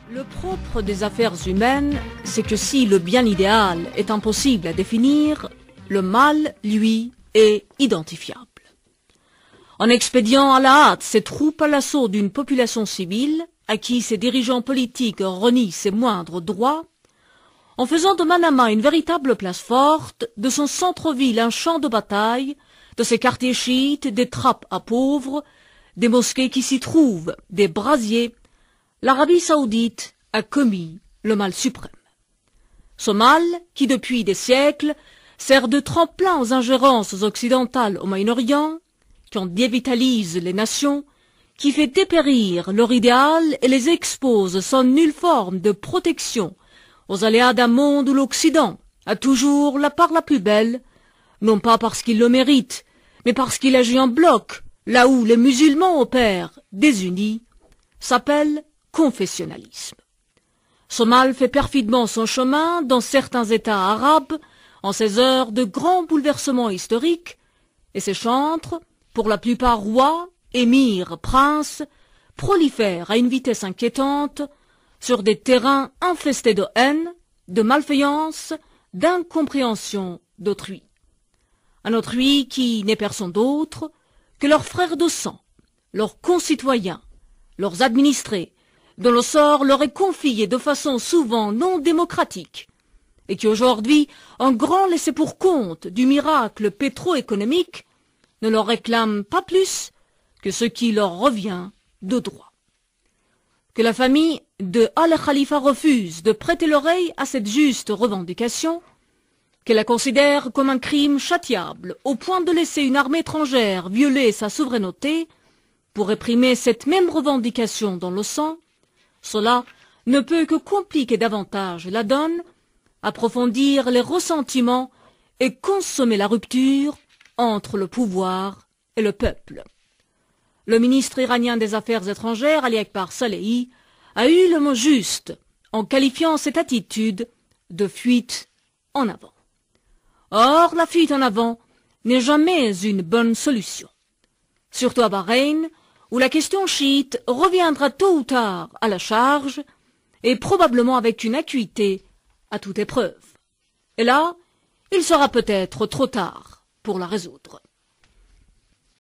Le propre des affaires humaines, c'est que si le bien idéal est impossible à définir, le mal, lui, est identifiable. En expédiant à la hâte ses troupes à l'assaut d'une population civile, à qui ses dirigeants politiques renient ses moindres droits, en faisant de Manama une véritable place forte, de son centre-ville un champ de bataille, de ses quartiers chiites des trappes à pauvres, des mosquées qui s'y trouvent, des brasiers, l'Arabie saoudite a commis le mal suprême. Ce mal, qui depuis des siècles sert de tremplin aux ingérences occidentales au Moyen-Orient, qui en dévitalise les nations, qui fait dépérir leur idéal et les expose sans nulle forme de protection aux aléas d'un monde où l'Occident a toujours la part la plus belle, non pas parce qu'il le mérite, mais parce qu'il agit en bloc, là où les musulmans opèrent désunis, s'appelle confessionnalisme. Ce mal fait perfidement son chemin dans certains États arabes en ces heures de grands bouleversements historiques, et ses chantres, pour la plupart rois, émirs, princes, prolifèrent à une vitesse inquiétante sur des terrains infestés de haine, de malveillance, d'incompréhension d'autrui. Un autrui qui n'est personne d'autre que leurs frères de sang, leurs concitoyens, leurs administrés, dont le sort leur est confié de façon souvent non démocratique, et qui aujourd'hui, en grand laissé-pour-compte du miracle pétro-économique, ne leur réclament pas plus que ce qui leur revient de droit. Que la famille de Al-Khalifa refuse de prêter l'oreille à cette juste revendication, qu'elle la considère comme un crime châtiable, au point de laisser une armée étrangère violer sa souveraineté pour réprimer cette même revendication dans le sang, cela ne peut que compliquer davantage la donne, approfondir les ressentiments et consommer la rupture entre le pouvoir et le peuple. Le ministre iranien des Affaires étrangères, Ali Akbar Salehi, a eu le mot juste en qualifiant cette attitude de fuite en avant. Or, la fuite en avant n'est jamais une bonne solution. Surtout à Bahreïn, où la question chiite reviendra tôt ou tard à la charge, et probablement avec une acuité à toute épreuve. Et là, il sera peut-être trop tard pour la résoudre.